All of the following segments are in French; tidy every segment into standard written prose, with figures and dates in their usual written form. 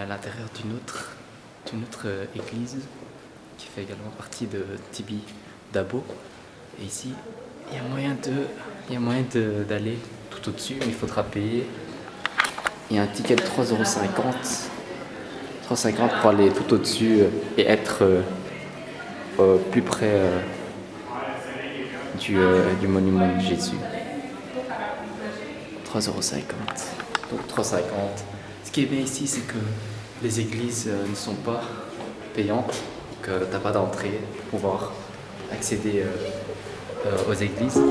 à l'intérieur d'une autre église qui fait également partie de Tibi Dabo. Et ici, il y a moyen d'aller tout au-dessus, mais il faudra payer. Il y a un ticket de 3,50 € pour aller tout au-dessus et être plus près du monument de Jésus. 3,50 €. Donc 3,50 €. Ce qui est bien ici, c'est que les églises ne sont pas payantes, que tu n'as pas d'entrée pour pouvoir accéder aux églises.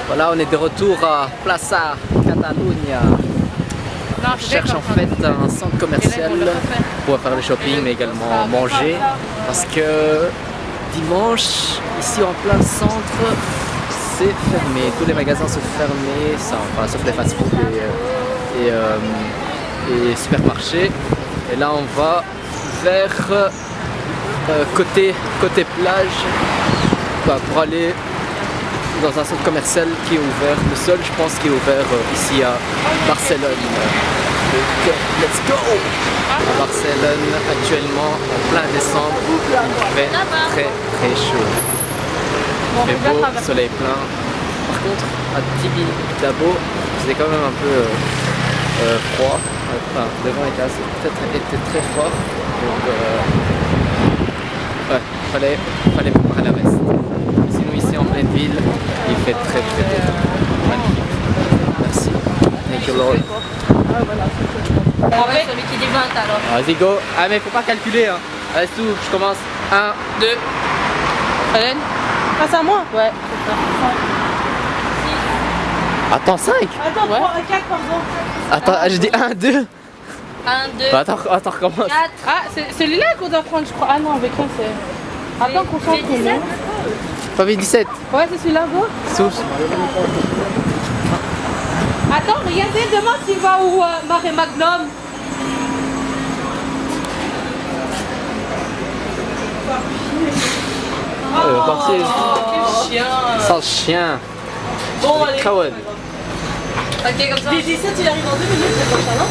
Voilà, on est de retour à Plaza Catalunya. On cherche en fait un centre commercial pour faire le shopping mais également manger. Parce que dimanche, ici en plein centre, c'est fermé. Tous les magasins sont fermés, sauf les fast-food et supermarchés. Et là on va vers côté plage pour aller dans un centre commercial qui est ouvert, le seul je pense qui est ouvert ici à Barcelone. Donc let's go! À Barcelone actuellement en plein décembre, il fait très chaud. Il fait beau, le soleil plein. Par contre à Tibi Dabo c'était quand même un peu froid. Enfin, le vent était très fort. Donc ouais, fallait préparer la veste. Sinon ici en pleine ville, il fait très beau. Magnifique. Merci. Thank you Lord. On va celui qui dit 20 alors. Vas-y go. Ah mais faut pas calculer hein. Allez tout, je commence. 1, 2. Hélène. Ah c'est à moi? Ouais. Attends 5. Attends, ouais. 3, 4 pardon. Attends, j'ai dit 1, 2. 1, 2. Bah, attends, recommence. 4. Ah, c'est celui-là qu'on doit prendre, je crois. Ah non, avec un c'est. Attends qu'on change le nom. Pas vu 17. Ouais, c'est celui-là, go. Souche. Attends, regardez, demande s'il va où Mare Magnum. Quel chien. Sale chien. Bon, allez. Coward. Ok, comme ça. 17, il arrive en 2 minutes, c'est prochain, non?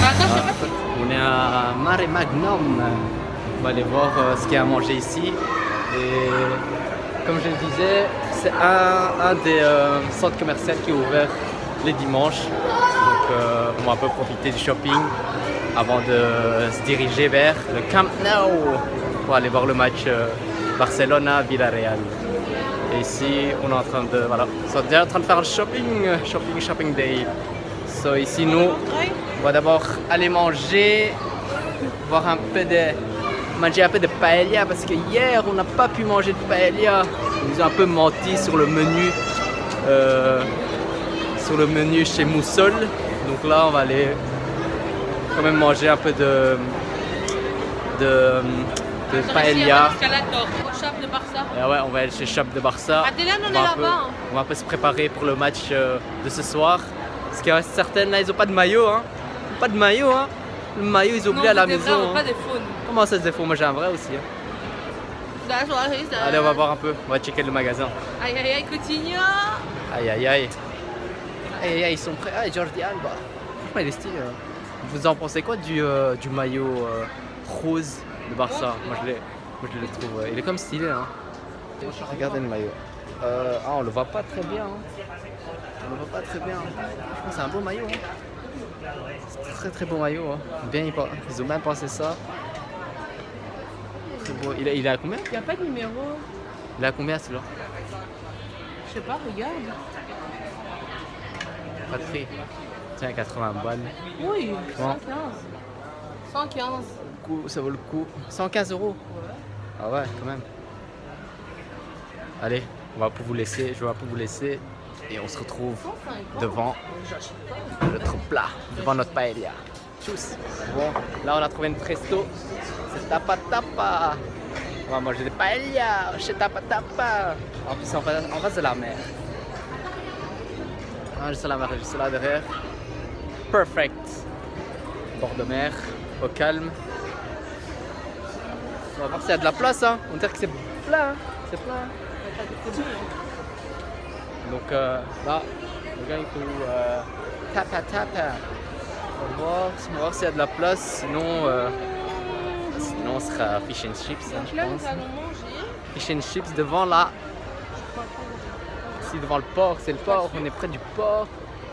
Attends, je sais pas. On est à Mare Magnum. On va aller voir ce qu'il y a à manger ici. Et comme je le disais, c'est un des centres commerciaux qui est ouvert les dimanches. Donc on va un peu profiter du shopping avant de se diriger vers le Camp Nou pour aller voir le match Barcelona-Villarreal. Et ici, on est en train de, voilà, on est en train de faire le shopping day. So ici, nous, on va d'abord aller manger, manger un peu de paella parce que hier, on n'a pas pu manger de paella. Ils nous ont un peu menti sur le menu chez Moussol. Donc là, on va aller quand même manger un peu de paella. De Barça. Et ouais, on va aller chez Shop de Barça. Adélaine, on est là-bas. On va un peu se préparer pour le match de ce soir. Parce qu'il reste certaines, là, ils n'ont pas de maillot. Hein. Pas de maillot, hein. Le maillot, ils ont oublié à la maison. Non, hein. pas des faunes. Comment ça, c'est faux? Moi, j'ai un vrai aussi. Hein. Allez, on va voir un peu. On va checker le magasin. Aïe, aïe, aïe, Coutinho. Aïe, aïe, aïe. Aïe, aïe, aïe, ils sont prêts. Ah, Jordi Alba. Franchement, il est stylé. Hein. Vous en pensez quoi du maillot rose de Barça? Moi, je le trouve. Il est comme stylé. Hein. Regardez le maillot. On le voit pas très bien. Hein. On le voit pas très bien. Franchement, c'est un beau maillot. Hein. C'est très beau maillot. Hein. Bien, ils ont bien pensé ça. Très beau. Il est à combien? Il n'y a pas de numéro. Il est à combien celui-là? Je sais pas, regarde. Pas de prix. Tiens, 80 balles. Oui, Bon. 115. Ça vaut le coup. 115 €. Ouais. Ah ouais, quand même. Allez, on va vous laisser. Je vais vous laisser. Et on se retrouve 150. devant notre plat, devant notre paella. Tchuss. Bon, là on a trouvé une presto. C'est tapa tapa. On va manger des paella chez tapa tapa. En plus, en face de la mer. Ah, juste la mer, juste là derrière. Perfect. Bord de mer, au calme. On va voir s'il y a de la place, hein. On dirait que c'est plein, hein. C'est plein. Donc là, le gars il peut tapa tapa. On va voir s'il y a de la place. Sinon on sera fish and chips, hein, Donc je là, nous pense. allons manger. Fish and chips devant là. Ici devant le port, c'est le port. On est près du port.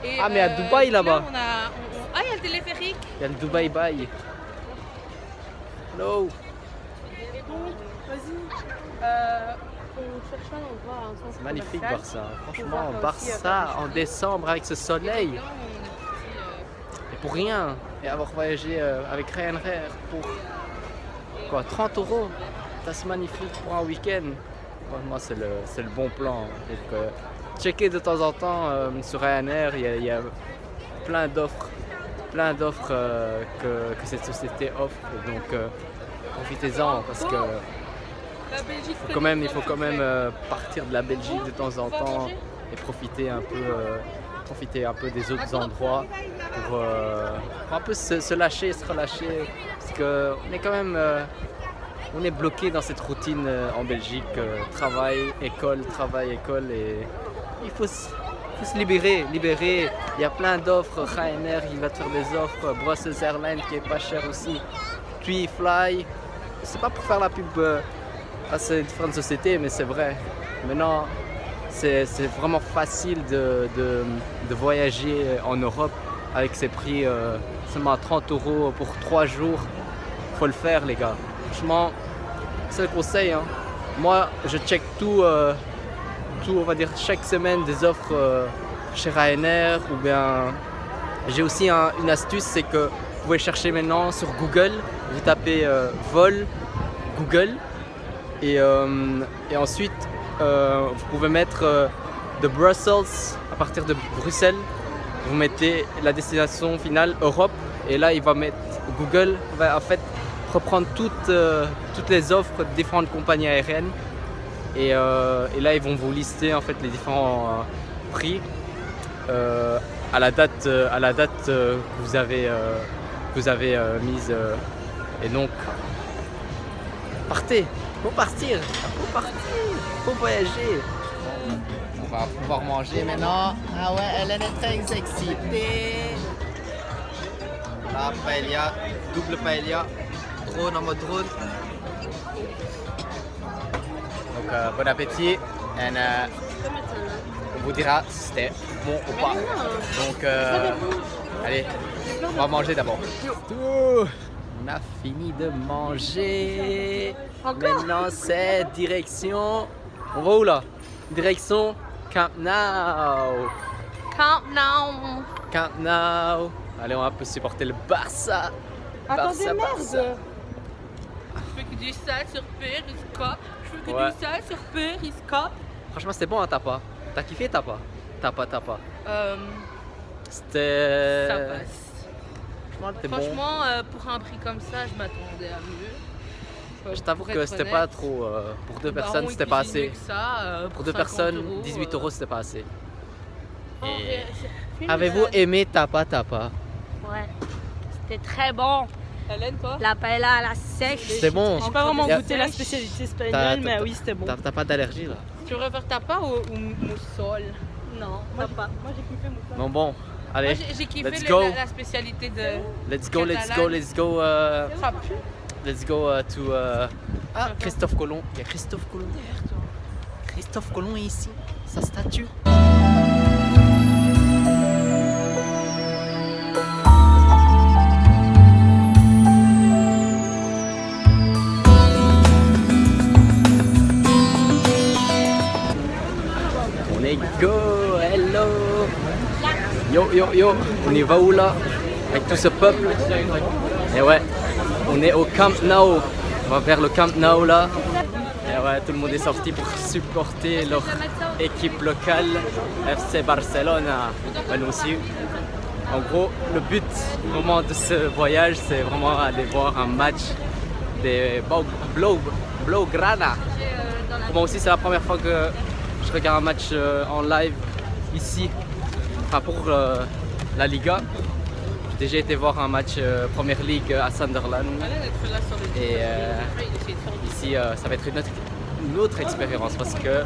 Et, Ah, mais à Dubaï, là-bas. Ah, il y a le téléphérique. Il y a le Dubai Bay. Hello. Et donc, vas-y. On cherche un endroit, un centre C'est magnifique commercial. Barça. Pour Franchement, voir aussi, Barça faire en des décembre avec ce soleil. Là, on est parti, Et pour rien. Et avoir voyagé avec Ryanair pour quoi, 30 €. C'est magnifique pour un week-end. Moi, c'est le bon plan. Donc, checker de temps en temps sur Ryanair, il y a plein d'offres que cette société offre. Donc, profitez-en parce que La Belgique, il faut quand même partir de la Belgique de temps en temps et profiter un peu des autres endroits pour un peu se lâcher, se relâcher. Parce qu'on est quand même on est bloqué dans cette routine en Belgique, travail, école, et il faut se libérer. Il y a plein d'offres, Ryanair il va te faire des offres, Brussels Airlines qui est pas cher aussi, puis Fly. C'est pas pour faire la pub à ces différentes sociétés, mais c'est vrai. Maintenant, c'est vraiment facile de voyager en Europe avec ces prix seulement à 30 € pour 3 jours. Faut le faire, les gars. Franchement, c'est le conseil. Hein. Moi, je check tout, on va dire, chaque semaine des offres chez Ryanair. Ou bien, j'ai aussi une astuce, c'est que vous pouvez chercher maintenant sur Google. Vous tapez vol Google et ensuite vous pouvez mettre de Brussels à partir de Bruxelles. Vous mettez la destination finale Europe et là Google va en fait reprendre toutes les offres de différentes compagnies aériennes et là ils vont vous lister en fait les différents prix à la date que vous avez mise et donc partez, faut voyager. On va pouvoir manger maintenant. Ah ouais, Hélène est très excitée. La paella, double paella, drone en mode drone. Donc bon appétit. Et, on vous dira si c'était bon ou pas. Donc allez, on va manger d'abord. On a fini de manger. Maintenant c'est direction. On va où là? Direction Camp Nou. Camp Nou. Allez, on va un peu supporter le Barça. Attendez, Barça, merde. Barça. Je fais que du sale sur Periscope. Je fais que Ouais. du sale sur Periscope. Franchement, c'était bon, hein, Tapa. T'as kiffé Tapa? Tapa. Ça C'était. passe. Franchement, c'était bon. Franchement, pour un prix comme ça, je m'attendais à mieux. Je t'avoue Pour que être c'était honnête. pas trop. Pour deux Bah, personnes, on c'était pas cuisine assez. mieux que ça, Pour deux 50 personnes, €, 18 € c'était pas assez. Oh, Et- film, Avez-vous aimé Tapa? Ouais, c'était très bon. Hélène, toi? La paella à la sèche. C'était bon. J'ai pas vraiment Y a- goûté la spécialité T'as- espagnole, mais t'as- oui, c'était bon. T'as pas d'allergie là? Tu préfères tapa ou moussol? Non, Moi, pas. Moi, j'ai kiffé mon Non, bon. Moi, Allez, j'ai kiffé let's go. la spécialité de. let's go. Ça pue. Let's go to. Ah, Christophe Colomb. Il y a Christophe Colomb. Christophe Colomb est ici. Sa statue. On est go. Hello. Yo, yo, yo, on y va où là? Avec tout ce peuple. Et ouais, on est au Camp Nou. On va vers le Camp Nou là. Et ouais, tout le monde est sorti pour supporter leur équipe locale, FC Barcelona. Ouais, nous aussi. En gros, le but vraiment de ce voyage, c'est vraiment aller voir un match des Blaugrana. Pour moi aussi, c'est la première fois que je regarde un match en live ici, enfin pour la Liga. J'ai déjà été voir un match Première Ligue à Sunderland. Et ici, ça va être une autre expérience parce que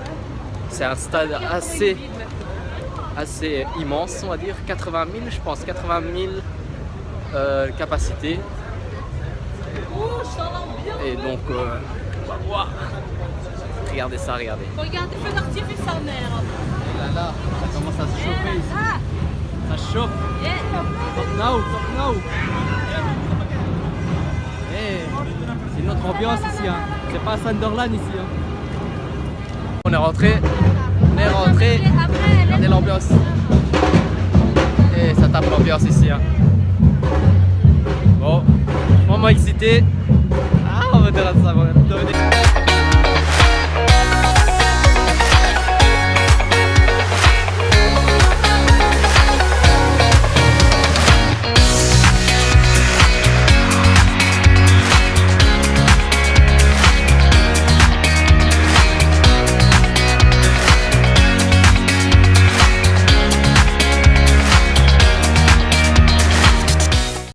c'est un stade assez immense, on va dire, 80 000 je pense, 80 000 capacités. Et donc, wow. Regardez ça, regardez. Regardez, feu d'artifice en mer. Et là, ça commence à se chauffer ici. Ça chauffe. Top now. Hey, c'est une autre ambiance ici, hein. C'est pas Sunderland ici. Hein. On est rentré. Regardez l'ambiance. Et ça tape l'ambiance ici. Hein. Bon, vraiment excité. Ah, on va dire ça.